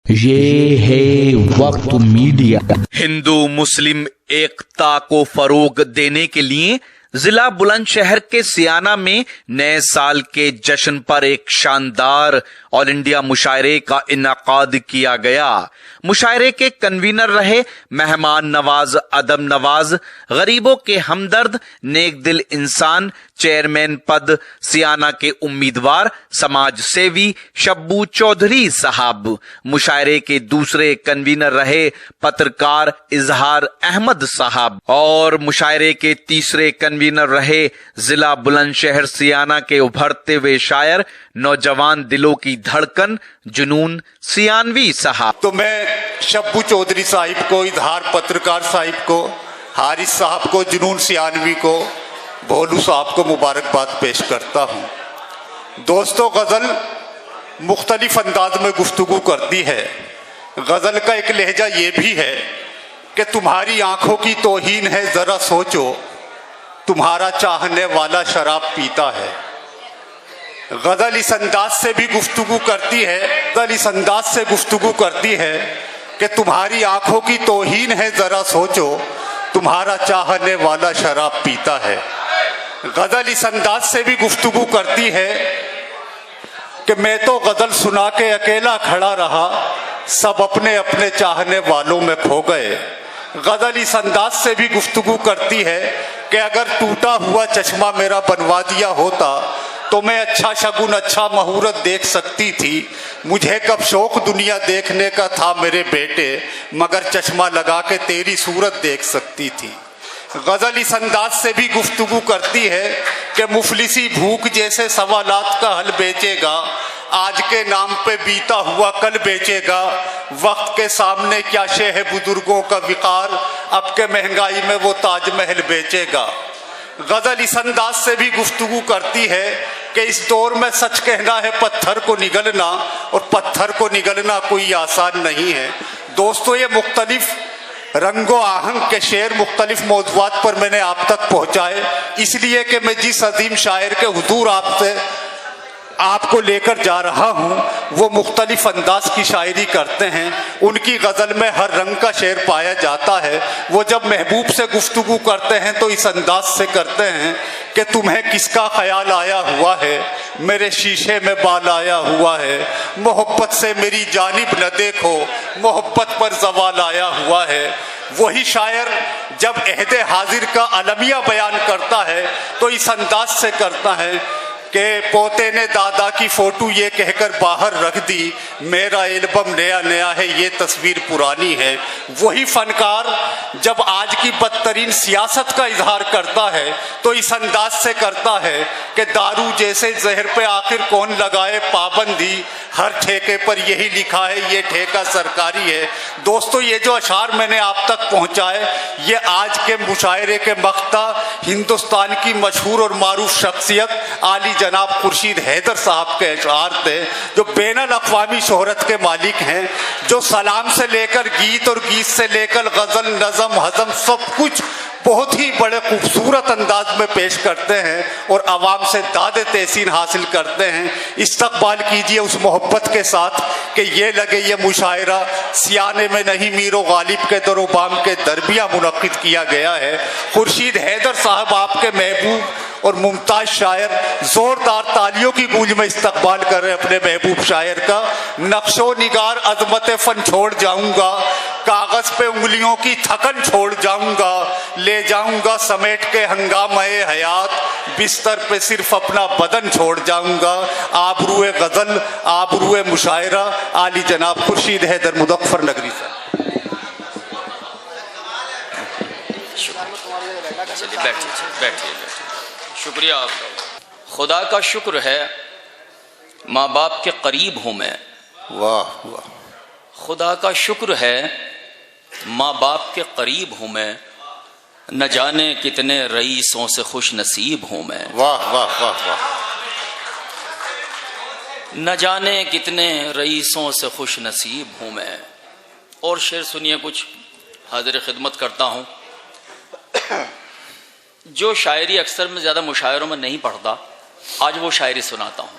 یہ ہے وقت میڈیا۔ ہندو مسلم ایکتا کو فروغ دینے کے لیے ضلع بلند شہر کے سیانہ میں نئے سال کے جشن پر ایک شاندار آل انڈیا مشاعرے کا انعقاد کیا گیا۔ مشاعرے کے کنوینر رہے مہمان نواز ادب نواز، غریبوں کے ہمدرد، نیک دل انسان، چیئرمین پد سیانہ کے امیدوار سماج سیوی شبو چودھری صاحب۔ مشاعرے کے دوسرے کنوینر رہے پترکار اظہار احمد صاحب، اور مشاعرے کے تیسرے کنوینر رہے ضلع بلند شہر سیانہ کے ابھرتے ہوئے شاعر، نوجوان دلوں کی دھڑکن جنون سیانوی صاحب۔ تو میں شبو چودھری صاحب کو، اظہار پترکار صاحب کو، حارث صاحب کو، جنون سیانوی کو، بھولو صاحب کو مبارکباد پیش کرتا ہوں۔ دوستو، غزل مختلف انداز میں گفتگو کرتی ہے۔ غزل کا ایک لہجہ یہ بھی ہے کہ تمہاری آنکھوں کی توہین ہے ذرا سوچو، تمہارا چاہنے والا شراب پیتا ہے۔ غزل اس انداز سے بھی گفتگو کرتی ہے، غزل اس انداز سے گفتگو کرتی ہے کہ تمہاری آنکھوں کی توہین ہے ذرا سوچو، تمہارا چاہنے والا شراب پیتا ہے۔ غزل اس انداز سے بھی گفتگو کرتی ہے کہ میں تو غزل سنا کے اکیلا کھڑا رہا، سب اپنے اپنے چاہنے والوں میں کھو گئے۔ غزل اس انداز سے بھی گفتگو کرتی ہے کہ اگر ٹوٹا ہوا چشمہ میرا بنوا دیا ہوتا تو میں اچھا شگن، اچھا مہورت دیکھ سکتی تھی۔ مجھے کب شوق دنیا دیکھنے کا تھا میرے بیٹے، مگر چشمہ لگا کے تیری صورت دیکھ سکتی تھی۔ غزل اس انداز سے بھی گفتگو کرتی ہے کہ مفلسی بھوک جیسے سوالات کا حل بیچے گا، آج کے نام پہ بیتا ہوا کل بیچے گا۔ وقت کے سامنے کیا شے ہے بزرگوں کا وقار، اب کے مہنگائی میں وہ تاج محل بیچے گا۔ غزل اس انداز سے بھی گفتگو کرتی ہے کہ اس دور میں سچ کہنا ہے پتھر کو نگلنا، اور پتھر کو نگلنا کوئی آسان نہیں ہے۔ دوستو، یہ مختلف رنگ و آہنگ کے شعر مختلف موضوعات پر میں نے آپ تک پہنچائے، اس لیے کہ میں جس عظیم شاعر کے حضور آپ کو لے کر جا رہا ہوں وہ مختلف انداز کی شاعری کرتے ہیں۔ ان کی غزل میں ہر رنگ کا شعر پایا جاتا ہے۔ وہ جب محبوب سے گفتگو کرتے ہیں تو اس انداز سے کرتے ہیں کہ تمہیں کس کا خیال آیا ہوا ہے، میرے شیشے میں بال آیا ہوا ہے، محبت سے میری جانب نہ دیکھو، محبت پر زوال آیا ہوا ہے۔ وہی شاعر جب عہد حاضر کا المیہ بیان کرتا ہے تو اس انداز سے کرتا ہے کہ پوتے نے دادا کی فوٹو یہ کہہ کر باہر رکھ دی، میرا البم نیا نیا ہے یہ تصویر پرانی ہے۔ وہی فنکار جب آج کی بدترین سیاست کا اظہار کرتا ہے تو اس انداز سے کرتا ہے کہ دارو جیسے زہر پہ آخر کون لگائے پابندی، ہر ٹھیکے پر یہی لکھا ہے یہ ٹھیکہ سرکاری ہے۔ دوستو، یہ جو اشعار میں نے آپ تک پہنچائے یہ آج کے مشاعرے کے مقطع ہندوستان کی مشہور اور معروف شخصیت عالی جناب خورشید حیدر صاحب کے اشعار تھے، جو بین الاقوامی شہرت کے مالک ہیں، جو سلام سے لے کر گیت اور گیت سے لے کر غزل، نظم، ہضم سب کچھ بہت ہی بڑے خوبصورت انداز میں پیش کرتے ہیں اور عوام سے داد تحسین حاصل کرتے ہیں۔ استقبال کیجئے اس محبت کے ساتھ کہ یہ لگے یہ مشاعرہ سیانے میں نہیں میر و غالب کے در و بام کے درمیاں منعقد کیا گیا ہے۔ خورشید حیدر صاحب آپ کے محبوب اور ممتاز شاعر، زوردار تالیوں کی گونج میں استقبال کر رہے اپنے محبوب شاعر کا۔ نقش و نگار عظمت فن چھوڑ جاؤں گا، کاغذ پہ انگلیوں کی تھکن چھوڑ جاؤں گا، لے جاؤں گا سمیٹ کے ہنگامہ حیات، بستر پہ صرف اپنا بدن چھوڑ جاؤں گا۔ آبروئے غزل، آبروئے مشاعرہ، عالی جناب خورشید حیدر مظفر نگری صاحب۔ بیٹھیے۔ شکریہ آپ کا۔ خدا کا شکر ہے ماں باپ کے قریب ہوں میں۔ واہ واہ۔ خدا کا شکر ہے ماں باپ کے قریب ہوں میں، نہ جانے کتنے رئیسوں سے خوش نصیب ہوں میں۔ واہ واہ واہ واہ۔ نہ جانے کتنے رئیسوں سے خوش نصیب ہوں میں۔ اور شعر سنیے کچھ، حاضر خدمت کرتا ہوں۔ جو شاعری اکثر میں زیادہ مشاعروں میں نہیں پڑھتا، آج وہ شاعری سناتا ہوں۔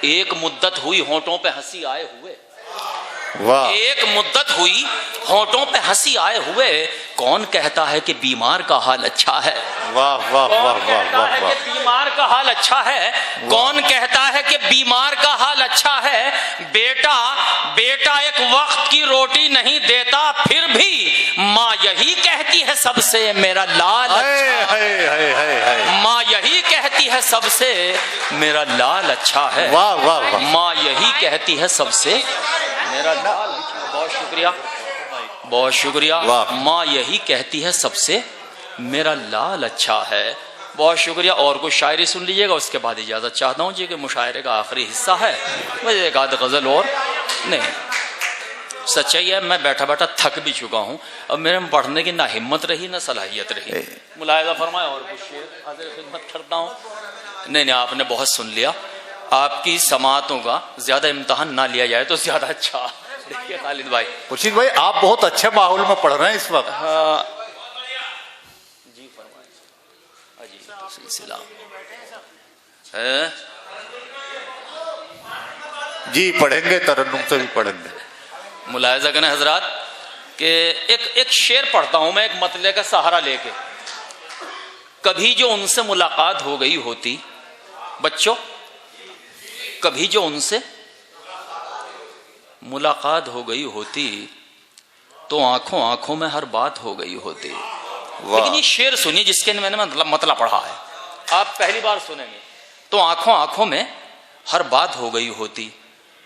ایک مدت ہوئی ہونٹوں پہ ہنسی آئے ہوئے، واہ ایک مدت ہوئی ہونٹوں پہ ہنسی آئے ہوئے، کون کہتا ہے کہ بیمار کا حال اچھا ہے؟ واہ واہ واہ کون واہ کہتا واہ ہے واہ کہ بیمار کا حال اچھا ہے؟ کون کہتا ہے کہ بیمار کا حال اچھا ہے؟ بیٹا ایک وقت کی روٹی نہیں دیتا، پھر بھی ماں یہی کہتی ہے سب سے میرا لال اچھا ہے۔ ماں یہی کہتی ہے سب سے میرا لال اچھا ہے، واہ واہ واہ ماں یہی کہتی ہے سب سے میرا لال اچھا ہے۔ بہت شکریہ، بہت شکریہ۔ واہ۔ ماں یہی کہتی ہے سب سے میرا لال اچھا ہے۔ بہت شکریہ۔ اور کوئی شاعری سن لیجیے گا، اس کے بعد اجازت چاہتا ہوں جی کہ مشاعرے کا آخری حصہ ہے، مجھے ایک آدھ غزل اور نہیں۔ سچائی ہے میں بیٹھا بیٹھا تھک بھی چکا ہوں، اب میرے میں پڑھنے کی نہ ہمت رہی نہ صلاحیت رہی۔ ملاحظہ فرمائے اور کچھ شعر حاضر خدمت کرتا ہوں۔ نہیں آپ نے بہت سن لیا، آپ کی سماعتوں کا زیادہ امتحان نہ لیا جائے تو زیادہ اچھا۔ دیکھیے خالد بھائی، خورشید بھائی آپ بہت اچھے ماحول میں پڑھ رہے ہیں اس وقت۔ جی فرمائیں جی سلسلہ ہے جی پڑھیں گے، ترنم سے بھی پڑھیں گے۔ ملاحظہ کریں حضرات کہ ایک شعر پڑھتا ہوں میں ایک مطلع کا سہارا لے کے۔ کبھی جو ان سے ملاقات ہو گئی ہوتی، بچوں کبھی جو ان سے ملاقات ہو گئی ہوتی تو آنکھوں آنکھوں میں ہر بات ہو گئی ہوتی۔ لیکن یہ شعر سنیے جس کے میں نے مطلب پڑھا ہے، آپ پہلی بار سنیں گے۔ تو آنکھوں آنکھوں میں ہر بات ہو گئی ہوتی،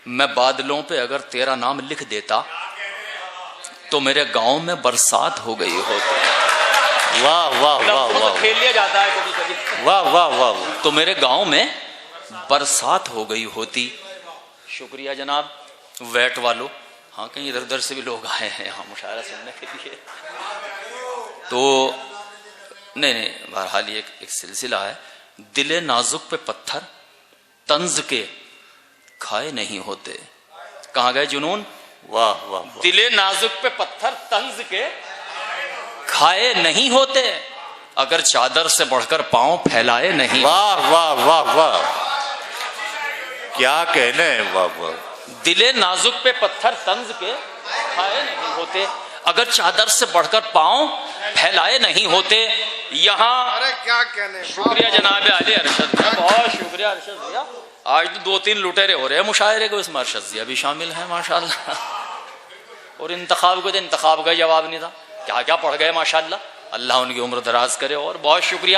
میں بادلوں پہ اگر تیرا نام لکھ دیتا تو میرے گاؤں میں برسات ہو گئی ہوتی۔ واہ واہ واہ واہ کھیل لیا جاتا ہے کبھی کبھی۔ واہ واہ واہ۔ تو میرے گاؤں میں برسات ہو گئی ہوتی۔ شکریہ جناب ویٹ والو، ہاں کہیں ادھر ادھر سے بھی لوگ آئے ہیں یہاں مشاعرہ سننے کے لیے۔ تو نہیں بہرحال یہ ایک سلسلہ ہے۔ دل نازک پہ پتھر طنز کے کھائے نہیں ہوتے۔ کہاں گئے جنون؟ واہ واہ واہ۔ دل نازک پہ پتھر طنز کے کھائے نہیں ہوتے، اگر چادر سے بڑھ کر پاؤں پھیلائے نہیں۔ واہ واہ واہ واہ، کیا کہنے ہیں، واہ واہ۔ دل نازک پہ پتھر طنز کے کھائے نہیں ہوتے، اگر چادر سے بڑھ کر پاؤں پھیلائے نہیں ہوتے۔ یہاں کیا کہنے۔ شکریہ جناب علی ارشد، بہت شکریہ ارشد بھیا۔ آج تو 2-3 لٹیرے ہو رہے ہیں مشاعرے کو، اس میں ارشد ضیاء بھی شامل ہیں ماشاءاللہ۔ اور انتخاب کو تو انتخاب کا جواب نہیں تھا، کیا کیا پڑھ گئے ماشاءاللہ، اللہ ان کی عمر دراز کرے۔ اور بہت شکریہ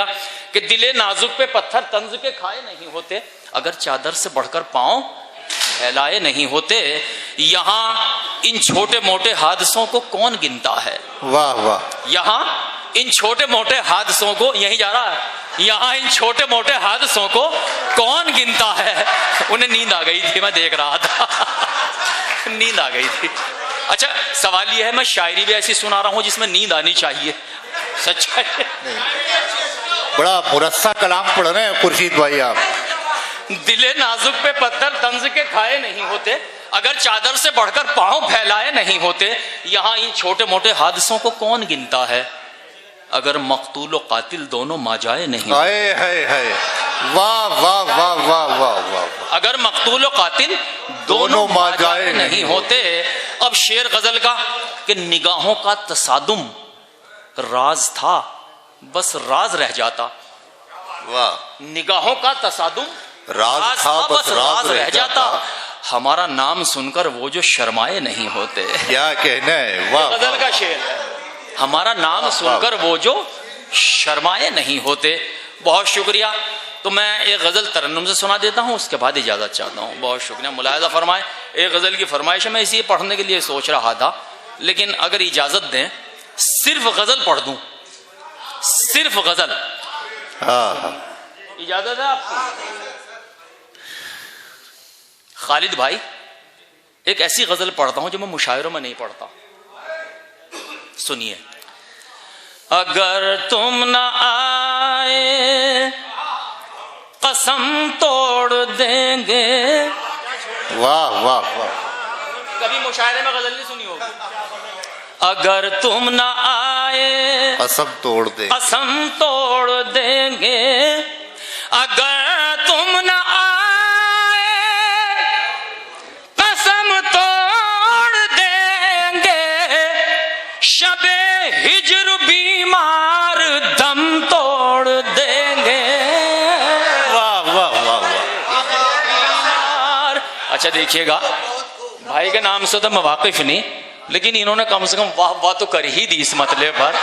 کہ دل نازک پہ پتھر طنز کے کھائے نہیں ہوتے، اگر چادر سے بڑھ کر پاؤں پھیلائے نہیں ہوتے۔ یہاں ان چھوٹے موٹے حادثوں کو کون گنتا ہے؟ واہ واہ۔ یہاں ان چھوٹے موٹے حادثوں کو، یہیں جا رہا ہے، یہاں ان چھوٹے موٹے حادثوں کو کون گنتا ہے؟ انہیں نیند آ گئی تھی، میں دیکھ رہا تھا نیند آ گئی تھی۔ اچھا سوال یہ ہے، میں شاعری بھی ایسی سنا رہا ہوں جس میں نیند آنی چاہیے، سچا ہے؟ بڑا مرصع کلام پڑھ رہے ہیں خورشید بھائی آپ۔ دل نازک پہ پتھر طنز کے کھائے نہیں ہوتے، اگر چادر سے بڑھ کر پاؤں پھیلائے نہیں ہوتے۔ یہاں ان چھوٹے موٹے حادثوں کو کون گنتا ہے؟ اگر مقتول و قاتل دونوں ماجائے نہیں، ہائے ہائے ہائے، واہ واہ واہ واہ واہ واہ۔ اگر مقتول و قاتل دونوں ماجائے نہیں ہوتے۔ اب شعر غزل کا کہ نگاہوں کا تصادم راز تھا بس راز رہ جاتا۔ واہ، نگاہوں کا تصادم راز تھا بس راز رہ جاتا۔ ہمارا نام سن کر وہ جو شرمائے نہیں ہوتے۔ کیا کہنا ہے، واہ غزل کا شعر ہے، ہمارا نام سن کر وہ جو شرمائے نہیں ہوتے۔ بہت شکریہ۔ تو میں ایک غزل ترنم سے سنا دیتا ہوں، اس کے بعد اجازت چاہتا ہوں۔ بہت شکریہ، ملاحظہ فرمائیں۔ ایک غزل کی فرمائش ہے، میں اسی پڑھنے کے لیے سوچ رہا تھا، لیکن اگر اجازت دیں صرف غزل پڑھ دوں، صرف غزل، ہاں ہاں۔ اجازت ہے آپ کی؟ خالد بھائی ایک ایسی غزل پڑھتا ہوں جو میں مشاعروں میں نہیں پڑھتا، سنیے۔ اگر تم نہ آئے قسم توڑ دیں گے۔ واہ واہ واہ۔ کبھی مشاعرے میں غزل نہیں سنی ہوگی۔ اگر تم نہ آئے قسم توڑ دے، قسم توڑ دیں گے، اگر تم نہ آئے اچھا دیکھیے گا، بھائی کے نام سے تو میں واقف نہیں، لیکن انہوں نے کم سے کم واہ واہ تو کر ہی دی اس مطلب پر.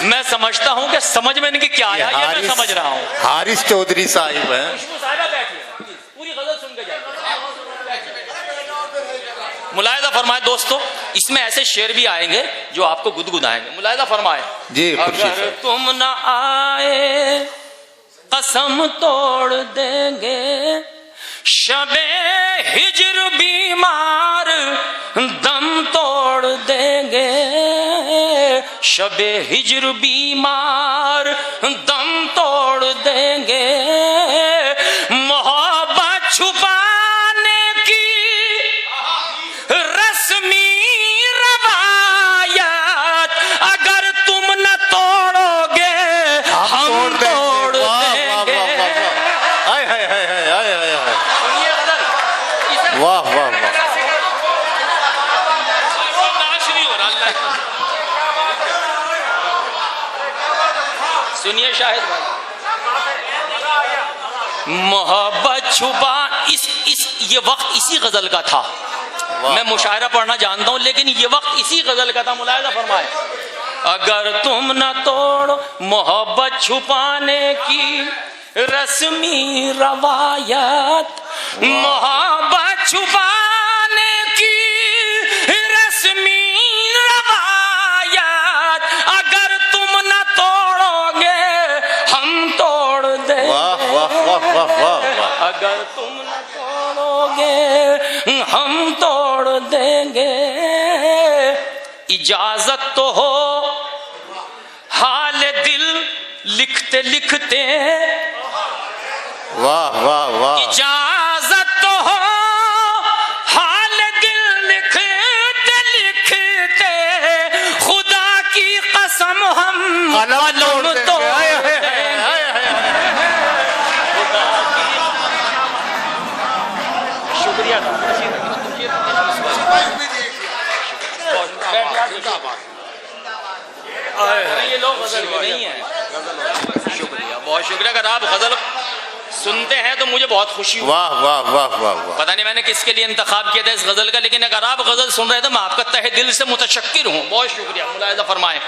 میں سمجھتا ہوں کہ سمجھ میں ان کی کیا آیا یہ میں سمجھ رہا ہوں. حارث چودھری صاحب ہیں. پوری غزل سن کے جائیں. ملاحظہ فرمائے دوستو، اس میں ایسے شعر بھی آئیں گے جو آپ کو گدگدائیں گے. ملاحظہ فرمائے. جی اگر تم نہ آئے قسم توڑ دیں گے، شب ہجر بیمار دم توڑ دیں گے، شب ہجر بیمار دم توڑ دیں گے، محبت چھپانے کی رسمی روایت اگر تم نہ توڑو گے ہم توڑ دیں گے. واہ واہ واہ. سنیے شاہد بھائی، محبت چھپا یہ وقت اسی غزل کا تھا. میں مشاعرہ پڑھنا جانتا ہوں لیکن یہ وقت اسی غزل کا تھا. ملاحظہ فرمائے. اگر تم نہ توڑو محبت چھپانے کی رسمی روایت، محبت چھپانے کی رسمی روایت اگر تم نہ توڑو گے ہم توڑ دیں گے، اگر تم نہ توڑو گے ہم توڑ دیں گے. اجازت تو ہو حال دل لکھتے لکھتے، واہ واہ واہ. اجازت تو ہو حال دل لکھتے لکھتے، خدا کی قسم ہم قلم توڑ دیں گے. شکریہ. یہ لوگ غزل کے نہیں ہیں. شکریہ، بہت شکریہ. اگر آپ غزل سنتے ہیں تو مجھے بہت خوشی ہوئی. واہ واہ واہ واہ واہ. پتہ نہیں میں نے کس کے لیے انتخاب کیا تھا اس غزل کا، لیکن اگر آپ غزل سن رہے تو میں آپ کا تہ دل سے متشکر ہوں. بہت شکریہ. ملاحظہ فرمائیں.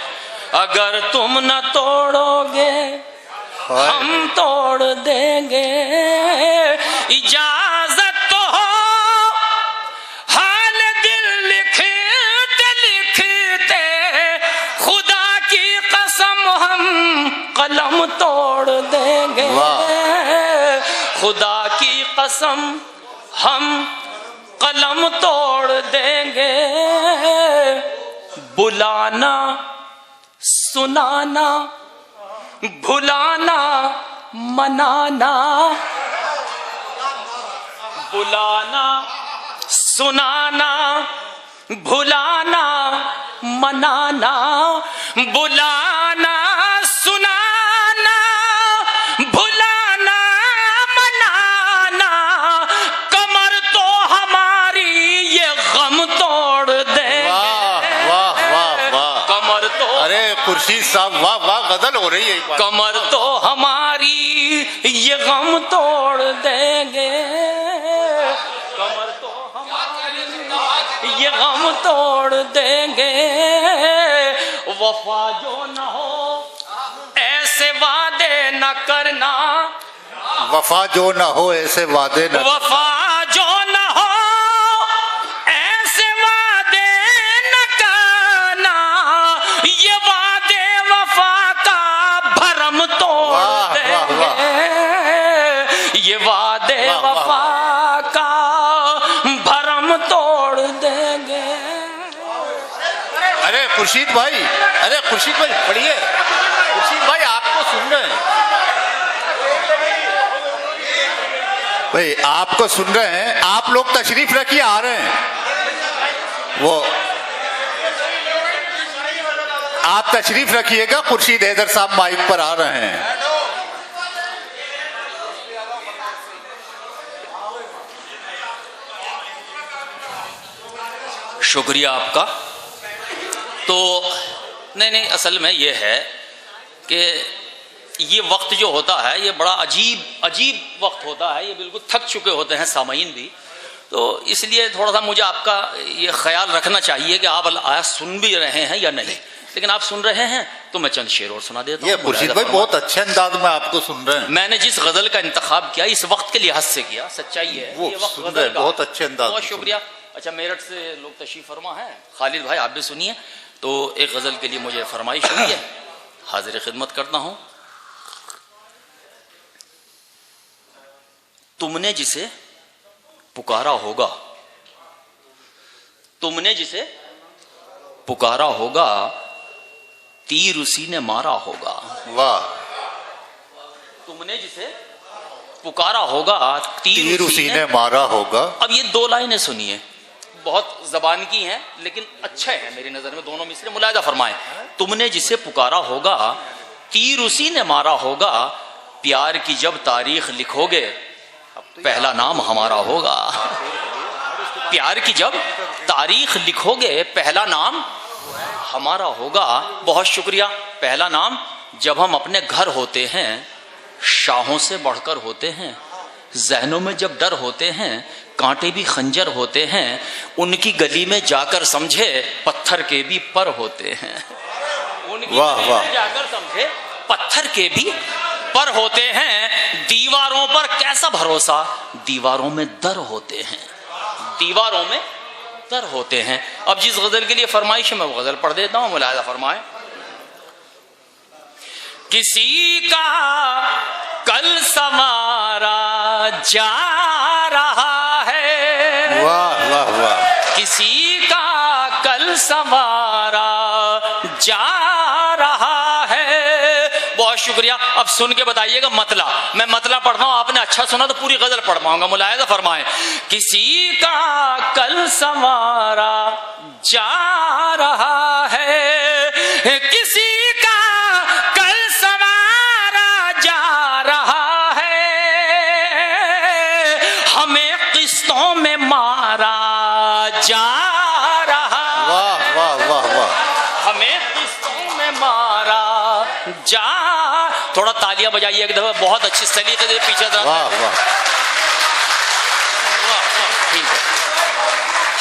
اگر تم نہ توڑو گے ہم توڑ دیں گے، اجازت تو ہو حال دل لکھتے لکھتے، خدا کی قسم ہم قلم توڑ دیں گے، خدا کی قسم ہم قلم توڑ دیں گے. بلانا سنانا بھلانا منانا، بلانا سنانا بھلانا منانا، بلانا سنانا بھلانا منانا، کمر تو ہماری یہ غم توڑ دیں گے. واہ واہ واہ. کمر تو، ارے خورشید صاحب واہ واہ غزل ہو رہی ہے. کمر تو ہماری یہ غم توڑ دیں گے، کمر تو ہماری یہ غم توڑ دیں گے. وفا جو نہ ہو ایسے وعدے نہ کرنا، وفا جو نہ ہو ایسے وعدے نہ. وفا جو نہ ہو ایسے وعدے نہ کرنا، یہ وعدے وفا کا بھرم توڑ دیں گے، یہ وعدے وفا کا بھرم توڑ دیں گے. ارے خورشید بھائی، ارے خورشید بھائی پڑھیے. خورشید بھائی آپ کو سن رہے ہیں، بھائی آپ کو سن رہے ہیں. آپ لوگ تشریف رکھیے، آ رہے ہیں. وہ آپ تشریف رکھیے گا. خورشید حیدر صاحب مائک پر آ رہے ہیں. شکریہ آپ کا. تو نہیں اصل میں یہ ہے کہ یہ وقت جو ہوتا ہے یہ بڑا عجیب وقت ہوتا ہے. یہ بالکل تھک چکے ہوتے ہیں سامعین بھی. تو اس لیے تھوڑا سا مجھے آپ کا یہ خیال رکھنا چاہیے کہ آپ آیا سن بھی رہے ہیں یا نہیں، لیکن آپ سن رہے ہیں تو میں چند شعر اور سنا دیتا ہوں۔ یہ خورشید بھائی بہت اچھے انداز میں آپ کو سن رہے ہیں۔ میں نے جس غزل کا انتخاب کیا اس وقت کے لحاظ سے کیا، سچائی ہے وہ یہ وقت سن غزل رہے کا، بہت اچھے انداز بہت میں شکریہ۔ اچھا میرٹھ سے لوگ تشریف فرما ہیں، خالد بھائی آپ بھی سنیے، تو ایک غزل کے لیے مجھے فرمائش ہوئی ہے، حاضر خدمت کرتا ہوں۔ تم نے جسے پکارا ہوگا، تم نے جسے پکارا ہوگا، تیر اسی نے مارا ہوگا۔ واہ، تم نے جسے پکارا ہوگا، تیر اسی نے مارا ہوگا۔ اب یہ دو لائنیں سنیے، بہت زبان کی ہیں لیکن اچھے ہیں میری نظر میں دونوں مصرے، ملاحظہ فرمائیں۔ تم نے جسے پکارا ہوگا، تیر اسی نے مارا ہوگا، پیار کی جب تاریخ لکھو گے پہلا نام ہمارا ہوگا۔ پیار کی جب تاریخ لکھو گے پہلا نام ہمارا ہوگا۔ بہت شکریہ۔ پہلا نام جب ہم اپنے گھر ہوتے ہیں شاہوں سے بڑھ کر ہوتے ہیں، ذہنوں میں جب ڈر ہوتے ہیں کانٹے بھی خنجر ہوتے ہیں، ان کی گلی میں جا کر سمجھے پتھر کے بھی پر ہوتے ہیں۔ ان کی گلی میں جا کر سمجھے پتھر کے بھی پر ہوتے ہیں، دیواروں پر کیسا بھروسہ، دیواروں میں در ہوتے ہیں، دیواروں میں در ہوتے ہیں۔ اب جس غزل کے لیے فرمائش ہے میں وہ غزل پڑھ دیتا ہوں، ملاحظہ فرمائیں۔ کسی کا کل سنوارا جا رہا ہے، واہ واہ واہ، کسی کا کل سنوارا جا رہا ہے۔ بہت شکریہ۔ اب سن کے بتائیے گا مطلع، میں مطلع پڑھتا ہوں، آپ نے اچھا سنا تو پوری غزل پڑھ پاؤں گا، ملاحظہ فرمائیں۔ کسی کا کل سنوارا جا رہا ہے، کسی کا کل سنوارا جا رہا ہے، ہمیں قسطوں میں مارا جا رہا ہے، واہ واہ واہ واہ، ہمیں قسطوں میں مارا جا۔ تھوڑا تالیاں بجائیے ایک دفعہ، بہت اچھی سلیقے سے پیچھے واہ واہ،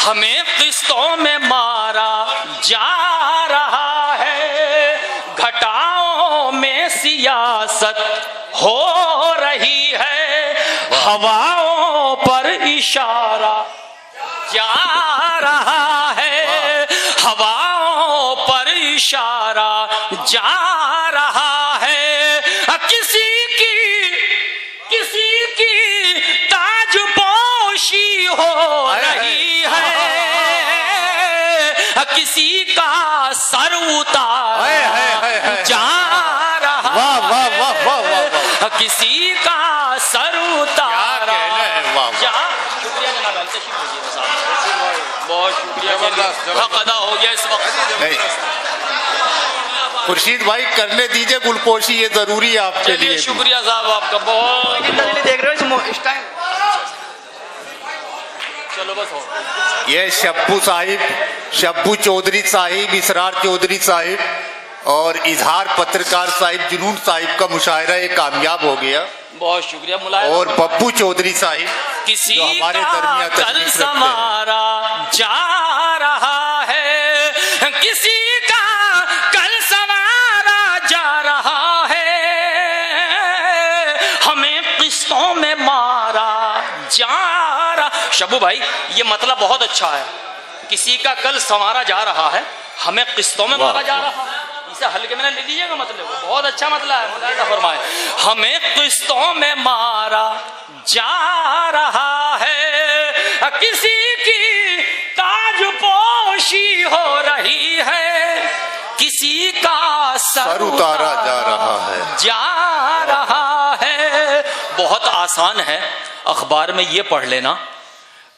ہمیں قسطوں میں مارا جا رہا ہے، گھٹاؤں میں سیاست ہو رہی ہے، ہواؤں پر اشارہ جا رہا ہے، ہواؤں پر اشارہ جا رہا ہے، کسی کی تاج پوشی ہو رہی ہے، کسی کا سر اتار جا رہا ہے، کسی کا سر اتار جا۔ شکریہ جناب، تشریف لیجیے صاحب، بہت شکریہ، حق ادا ہو گیا اس وقت۔ خورشید بھائی کرنے دیجئے گلپوشی، یہ ضروری ہے آپ کے لیے۔ شکریہ صاحب آپ کا بہت۔ دیکھ رہے ہو اس ٹائم؟ چلو بس ہو۔ یہ شبو صاحب، شبو چودھری صاحب، اسرار چودھری صاحب اور اظہار پترکار صاحب جنون صاحب کا مشاعرہ یہ کامیاب ہو گیا، بہت شکریہ ملائم۔ اور ببو چودھری صاحب کسی جو ہمارے کا درمیان کل تشریف رکھتے ہیں۔ سنوارا جا رہا ہے، کسی کا کل سنوارا جا رہا ہے، ہمیں قسطوں میں مارا جا رہا۔ شبو بھائی یہ مطلب بہت اچھا ہے، کسی کا کل سنوارا جا رہا ہے، ہمیں قسطوں میں مارا جا رہا ہے، اسے ہلکے میں نہ لے لیجیے گا، مطلب بہت اچھا مطلب ہے، ملاحظہ فرمائیں۔ ہمیں قسطوں میں مارا جا رہا ہے، کسی کی تاج پوشی ہو رہی ہے، کسی کا سر اتارا جا رہا ہے، جا رہا ہے۔ بہت آسان ہے اخبار میں یہ پڑھ لینا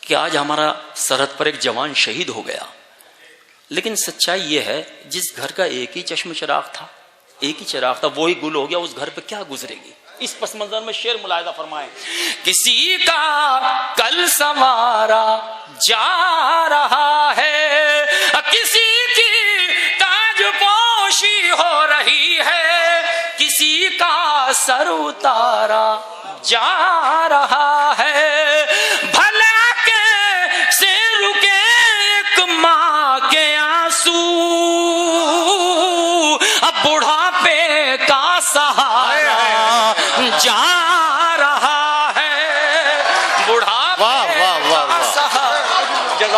کہ آج ہمارا سرحد پر ایک جوان شہید ہو گیا، لیکن سچائی یہ ہے جس گھر کا ایک ہی چشم چراغ تھا، ایک ہی چراغ تھا، وہی گل ہو گیا، اس گھر پہ کیا گزرے گی۔ اس پس منظر میں شعر ملاحظہ فرمائیں۔ کسی کا کل سنوارا جا رہا ہے، کسی کی تاج پوشی ہو رہی ہے، کسی کا سر اتارا جا رہا ہے، بھلا کے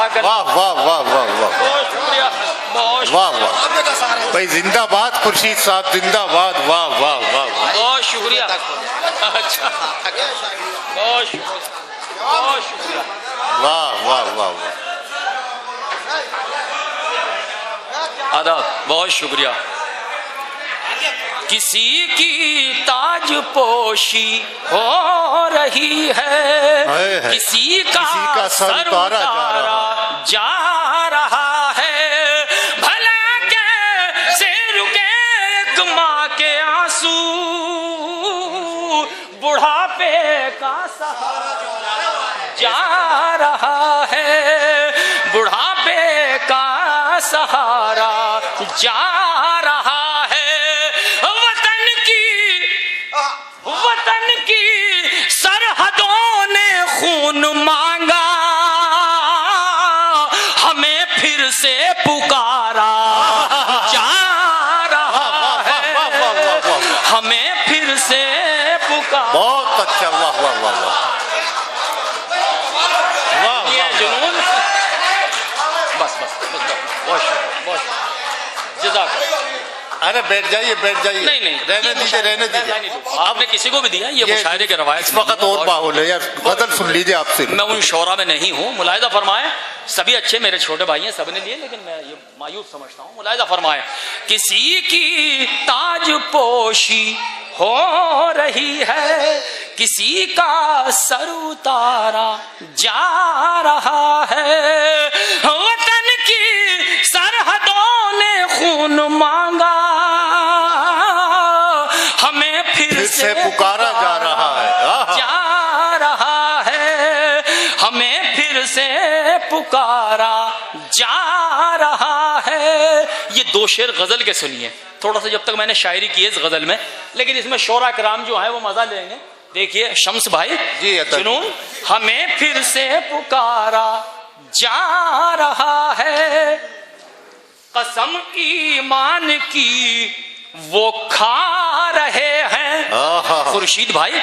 جزاک اللہ. واہ واہ واہ واہ واہ بہت شکریہ. بہت واہ واہ بھائی زندہ باد خورشید صاحب زندہ باد. واہ واہ واہ بہت شکریہ. اچھا بہت شکریہ. بہت شکریہ. واہ واہ واہ واہ. آداب. بہت شکریہ. کسی کی تاج پوشی ہو رہی ہے, کسی کا سر اتارا جا رہا ہے, بھلا کیسے رکے ایک ماں کے آنسو, بڑھاپے کا سہارا جا رہا ہے, بڑھاپے کا سہارا جا رہا ہے. وطن کی سرحدوں نے خون مانگا, ہمیں پھر سے پکارا جا رہا ہے, ہمیں پھر سے پکارا. بہت اچھا. واہ واہ واہ واہ. یہ جنون. بس بس بہت شکریہ. بہت جزاک. ارے بیٹھ جائیے بیٹھ جائیے. نہیں رہنے دیجیے رہنے دیجیے. آپ نے کسی کو بھی دیا یہ مشاعرے کے روایت اس وقت اور ماحول ہے یار, غزل سن لیجیے آپ سے. میں ان شعراء میں نہیں ہوں. ملاحظہ فرمائیں, سبھی اچھے میرے چھوٹے بھائی ہیں, سب نے لیے, لیکن میں یہ مایوس سمجھتا ہوں. ملاحظہ فرمائیں, کسی کی تاج پوشی ہو رہی ہے, کسی کا سر اتارا جا رہا ہے, وطن کی سرحدوں نے خون مانگا, ہمیں پھر سے پکارا جا رہا ہے. جا رہا ہے, ہمیں پھر سے پکارا جا رہا ہے. یہ دو شعر غزل کے سنیے. تھوڑا سا جب تک میں نے شاعری کی ہے اس غزل میں, لیکن اس میں شعراء کرام جو ہیں وہ مزہ لیں گے. دیکھیے شمس بھائی جی جنون, ہمیں پھر سے پکارا جا رہا ہے, قسم ایمان کی وہ کھا رہے ہیں. خورشید بھائی,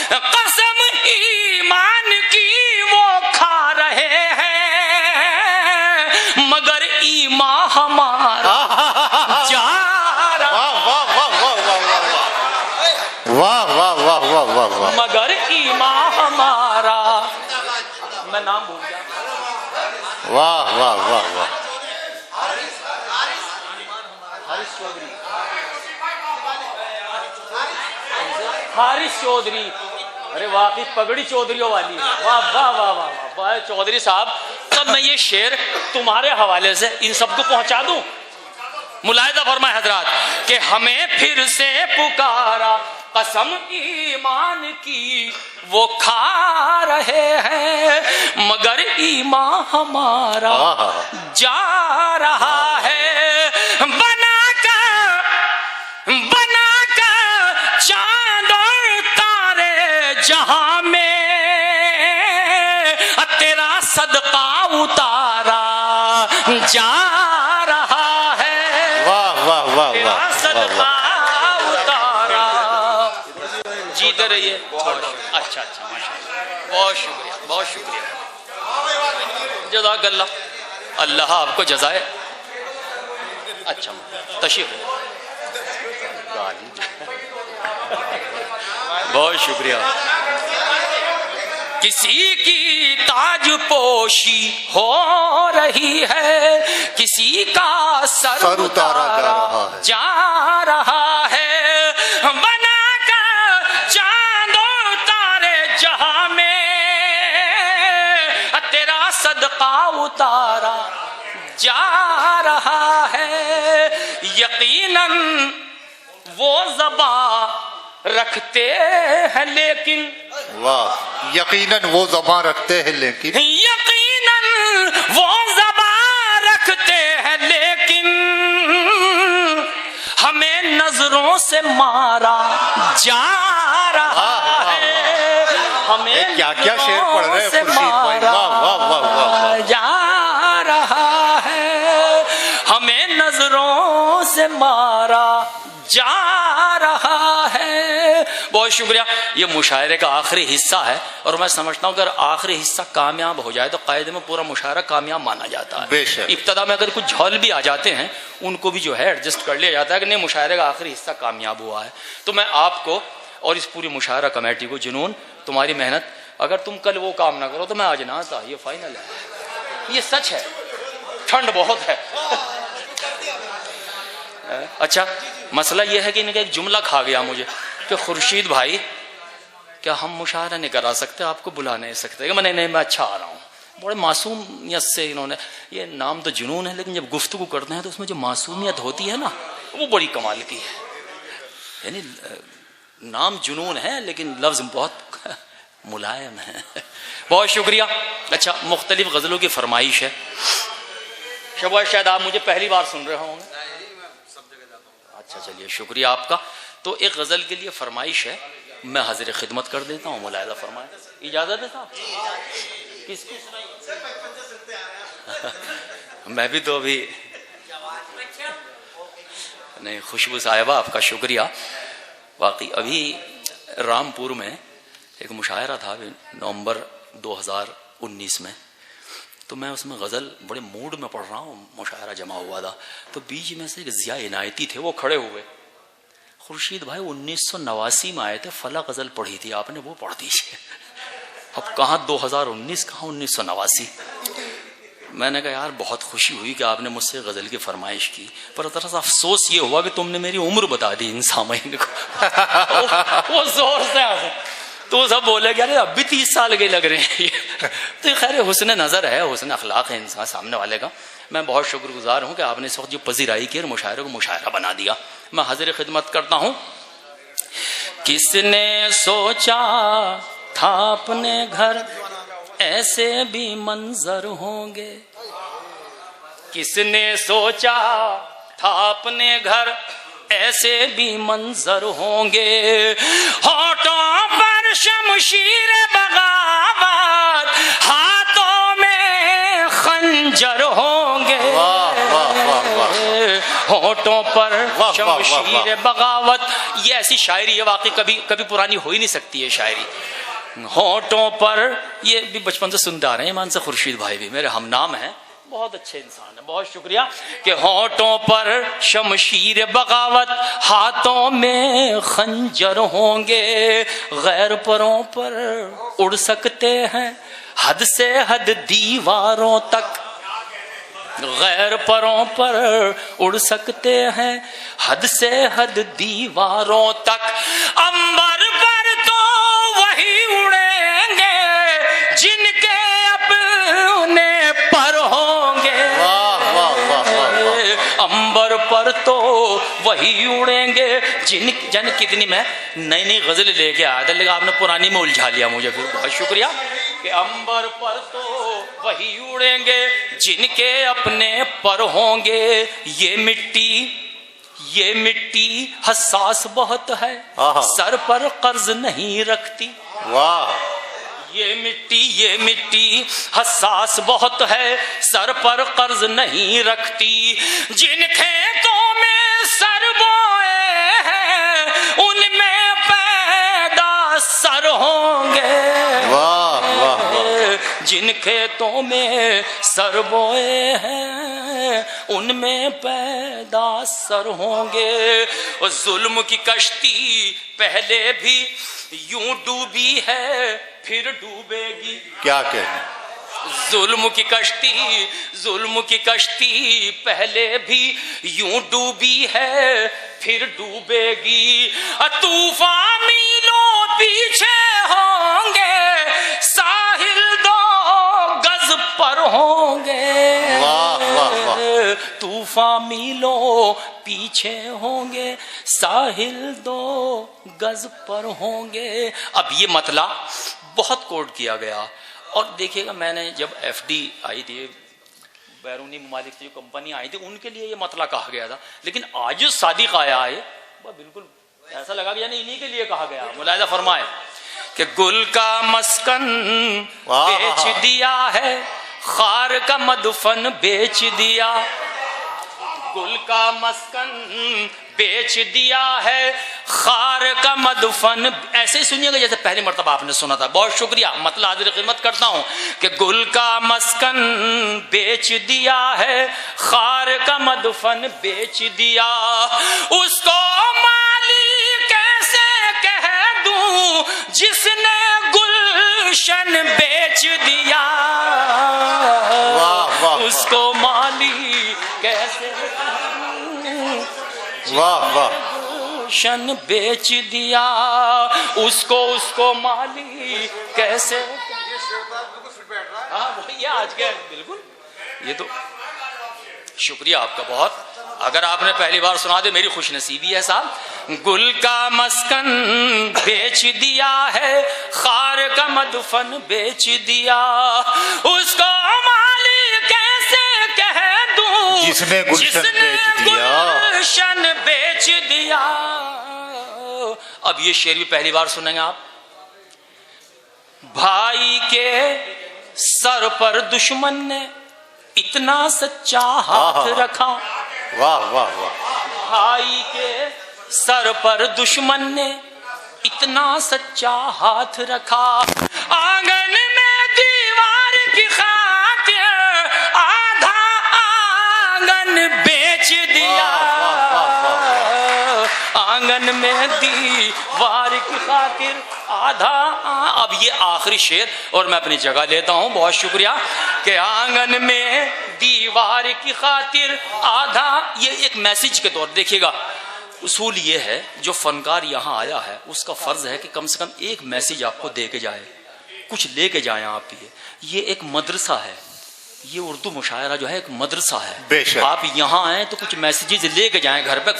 قسم ایمان کی وہ کھا رہے ہیں, مگر ایمان ہمارا جا رہا. واہ واہ واہ واہ واہ واہ. مگر ایمان ہمارا, میں نام بھول گیا. واہ واہ واہ واہ. حارث چودھری, ارے واقعی پگڑی چودھریوں والی ہے. واہ واہ واہ واہ واہ. چودھری صاحب, تب میں یہ شعر تمہارے حوالے سے ان سب کو پہنچا دوں. ملاحظہ فرمائے حضرات کہ ہمیں پھر سے پکارا, قسم ایمان کی وہ کھا رہے ہیں, مگر ایمان ہمارا جا رہا ہے. بنا کر چاند اور تارے جہاں میں, تیرا صدقہ اتارا جا رہا ہے. واہ واہ واہ تیرا واہ. صدقہ اتارا. جیتے رہیے. اچھا اچھا ماشاء اللہ. بہت شکریہ. بہت شکریہ. جزاک اللہ. اللہ آپ کو جزائے. اچھا تشریف. بہت شکریہ. کسی کی تاج پوشی ہو رہی ہے, کسی کا سر اتارا جا رہا ہے, بنا کر چاند و تارے جہاں میں, تیرا صدقہ اتارا جا رہا ہے. یقیناً وہ زبان رکھتے ہیں لیکن, واہ, یقیناً وہ زبان رکھتے ہیں لیکن, یقیناً وہ زبان رکھتے ہیں لیکن, ہمیں نظروں سے مارا جا رہا ہے. ہمیں کیا کیا شعر پڑھ رہے ہیں خورشید بھائی. واہ واہ واہ واہ. جا رہا ہے, ہمیں نظروں سے مارا جا رہا ہے. بہت بہت شکریہ. یہ مشاعرے کا آخری حصہ ہے اور میں سمجھتا ہوں اگر آخری حصہ کامیاب ہو جائے تو قاعدے میں پورا مشاعرہ کامیاب مانا جاتا ہے. بے شک. ابتدا میں اگر کچھ جھول بھی آ جاتے ہیں ان کو بھی جو ہے ایڈجسٹ کر لیا جاتا ہے کہ نہیں مشاعرے کا آخری حصہ کامیاب ہوا ہے. تو میں آپ کو اور اس پوری مشاعرہ کمیٹی کو جنون تمہاری محنت, اگر تم کل وہ کام نہ کرو تو میں آج نہ آتا, یہ فائنل ہے, یہ سچ ہے. ٹھنڈ بہت ہے. اچھا مسئلہ یہ ہے کہ ان کا ایک جملہ کھا گیا مجھے کہ خورشید بھائی کیا ہم مشاعرہ نہیں کرا سکتے, آپ کو بلا نہیں سکتے. کہ میں نہیں, میں اچھا آ رہا ہوں. بڑے معصومیت سے انہوں نے, یہ نام تو جنون ہے لیکن جب گفتگو کرتے ہیں تو اس میں جو معصومیت ہوتی ہے نا وہ بڑی کمال کی ہے. یعنی نام جنون ہے لیکن لفظ بہت ملائم ہے. بہت شکریہ. اچھا مختلف غزلوں کی فرمائش ہے. شاید آپ مجھے پہلی بار سن رہے ہوں گے. اچھا چلیے شکریہ آپ کا. تو ایک غزل کے لیے فرمائش ہے, میں حاضر خدمت کر دیتا ہوں. ملاحظہ فرمائیں, اجازت ہے صاحب؟ کس کی میں بھی تو ابھی نہیں. خوشبو صاحبہ آپ کا شکریہ. واقعی ابھی رامپور میں ایک مشاعرہ تھا نومبر 2019 میں, تو میں اس میں غزل بڑے موڈ میں پڑھ رہا ہوں, مشاعرہ جمع ہوا تھا تو بیچ میں سے ایک ضیاء عنایتی تھے, وہ کھڑے ہوئے. خورشید بھائی 1989 میں آئے تھے, فلاں غزل پڑھی تھی آپ نے, وہ پڑھ دیجیے. اب کہاں 2019 کہاں 1989. میں نے کہا یار بہت خوشی ہوئی کہ آپ نے مجھ سے غزل کی فرمائش کی, پر ذرا سا افسوس یہ ہوا کہ تم نے میری عمر بتا دی ان سامعین کو. وہ زور سے تو سب بولے کہ اب بھی 30 سال کے لگ رہے ہیں. تو خیر حسن نظر ہے, حسن اخلاق ہے انسان سامنے والے کا. میں بہت شکر گزار ہوں کہ آپ نے اس وقت جو پذیرائی کی اور مشاعرے کو مشاعرہ بنا دیا. میں حاضر خدمت کرتا ہوں. کس نے سوچا تھا اپنے گھر ایسے بھی منظر ہوں گے, کس نے سوچا تھا اپنے گھر ایسے بھی منظر ہوں گے. ہونٹوں پر شمشیر بغاوت, ہاتھوں میں خنجر ہوں گے. ہونٹوں پر شمشیر بغاوت, یہ ایسی شاعری ہے واقعی کبھی کبھی پرانی ہو ہی نہیں سکتی ہے شاعری. ہونٹوں پر, یہ بھی بچپن سے سنتے آ رہے ہیں ایمان سے. خورشید بھائی بھی میرے ہم نام ہیں, بہت اچھے انسان ہیں, بہت شکریہ. کہ ہونٹوں پر شمشیر بغاوت, ہاتھوں میں خنجر ہوں گے. غیر پروں پر اڑ سکتے ہیں حد سے حد دیواروں تک, غیر پروں پر اڑ سکتے ہیں حد سے حد دیواروں تک. امبر پر تو وہی اڑیں گے جن کے اپنے پر ہوں گے. امبر پر تو وہی اڑیں گے جن کتنی میں نئی نئی غزل لے کے آیا تھا لیکن آپ نے پرانی میں الجھا لیا مجھے. پھر بہت شکریہ. کہ امبر پر تو وہی اڑیں گے جن کے اپنے پر ہوں گے. یہ مٹی حساس بہت ہے, سر پر قرض نہیں رکھتی. یہ مٹی حساس بہت ہے, سر پر قرض نہیں رکھتی. جن کھیتوں میں سر بوئے ہیں ان میں پیدا سر ہوں گے. جن کھیتوں میں سر بوئے ہیں ان میں پیدا سر ہوں گے. ظلم کی کشتی پہلے بھی یوں ڈوبی ہے پھر ڈوبے گی. کیا کہنا. ظلم کی کشتی پہلے بھی یوں ڈوبی ہے پھر ڈوبے گی. طوفان میلوں پیچھے ہوں گے, ساحل 2 گز پر ہوں گے. طوفان میلوں پیچھے ہوں گے, ساحل 2 گز پر ہوں گے. اب یہ مطلع بہت کوٹ کیا گیا اور دیکھیے گا میں نے جب ایف ڈی آئی تھی, بیرونی ممالک سے جو کمپنی آئی تھی ان کے لیے یہ مطلع کہا گیا تھا, لیکن آج جو صادق آیا ہے بالکل ایسا لگا کہ یعنی انہی کے لیے کہا گیا. ملاحظہ فرمائے کہ گل کا مسکن بیچ دیا ہے, خار کا مدفن بیچ دیا. گل کا مسکن بیچ دیا ہے خار کا مدفن. ایسے ہی سنیے گا جیسے پہلی مرتبہ آپ نے سنا تھا. بہت شکریہ. مطلب حاضر خدمت کرتا ہوں کہ گل کا مسکن بیچ دیا ہے خار کا مدفن بیچ دیا, اس کو مالی کیسے کہہ دوں جس نے گلشن بیچ دیا. اس کو مالی کیسے گلشن بیچ دیا, اس کو مالی کیسے. ہاں وہی آج کے بالکل. یہ تو شکریہ آپ کا بہت. اگر آپ نے پہلی بار سنا دے میری خوش نصیبی ہے صاحب. گل کا مسکن بیچ دیا ہے خار کا مدفن بیچ دیا, اس کو مالی کیسے کہہ دوں جس نے گلشن بیچ دیا. اب یہ شعر بھی پہلی بار سنیں گے آپ. بھائی کے سر پر دشمن نے اتنا سچا ہاتھ رکھا. واہ واہ واہ. بھائی کے سر پر دشمن نے اتنا سچا ہاتھ رکھا, آنگن میں دیوار کی خاطر آدھا آنگن بیچ دیا. آنگن میں دیوار کی خاطر آدھا. اب یہ آخری شعر اور میں اپنی جگہ لیتا ہوں. بہت شکریہ. کہ آنگن میں دیوار کی خاطر آدھا. یہ ایک میسج کے طور دیکھیے گا. اصول یہ ہے جو فنکار یہاں آیا ہے اس کا فرض ہے کہ کم سے کم ایک میسج آپ کو دے کے جائے, کچھ لے کے جائیں آپ. یہ ایک مدرسہ ہے. یہ اردو مشاعرہ جو ہے ایک مدرسہ ہے. آپ یہاں آئیں تو کچھ میسیجز لے کے جائیں گھر پہ.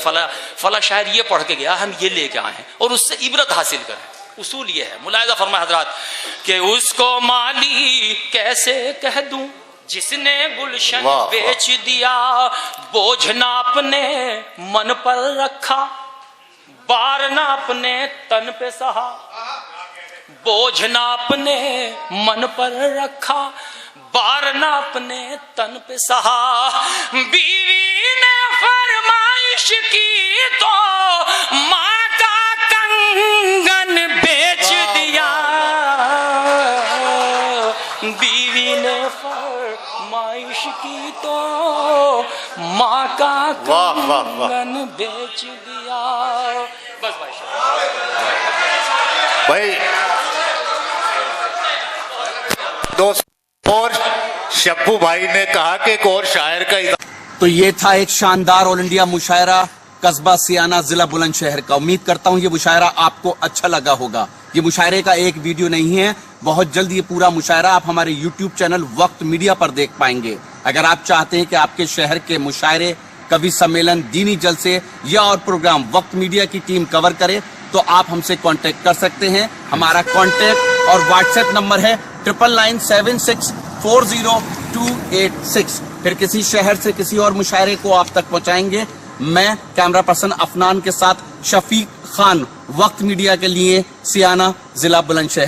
فلاں شاعر یہ پڑھ کے گیا, ہم یہ لے کے آئے ہیں اور اس سے عبرت حاصل کریں. اصول یہ ہے. ملاحظہ فرمائے حضرات کہ اس کو مالی کیسے کہہ دوں جس نے گلشن بیچ دیا. بوجھ نہ اپنے من پر رکھا, بار نہ اپنے تن پہ سہا. بوجھ نہ اپنے من پر رکھا, بار نہ اپنے تن پہ سہا. بیوی نے فرمائش کی تو ماں کا کنگن بیچ دیا. بیوی نے فرمائش کی تو ماں کا کنگن بیچ دیا. بس بھائی دوست. اور شبو بھائی نے کہا کہ ایک اور شاعر کا تو یہ تھا ایک شاندار آل انڈیا مشاعرہ قصبہ سیانہ ضلع بلند شہر کا. امید کرتا ہوں یہ مشاعرہ آپ کو اچھا لگا ہوگا. یہ مشاعرے کا ایک ویڈیو نہیں ہے, بہت جلد یہ پورا مشاعرہ آپ ہمارے یوٹیوب چینل وقت میڈیا پر دیکھ پائیں گے. اگر آپ چاہتے ہیں کہ آپ کے شہر کے مشاعرے, کبھی سمیلن, دینی جلسے یا اور پروگرام وقت میڈیا کی ٹیم کور کرے تو آپ ہم سے کانٹیکٹ کر سکتے ہیں. ہمارا کانٹیکٹ اور واٹس ایپ نمبر ہے 9997640286. پھر کسی شہر سے کسی اور مشاعرے کو آپ تک پہنچائیں گے. میں کیمرہ پرسن افنان کے ساتھ شفیق خان, وقت میڈیا کے لیے سیانہ ضلع بلند شہر.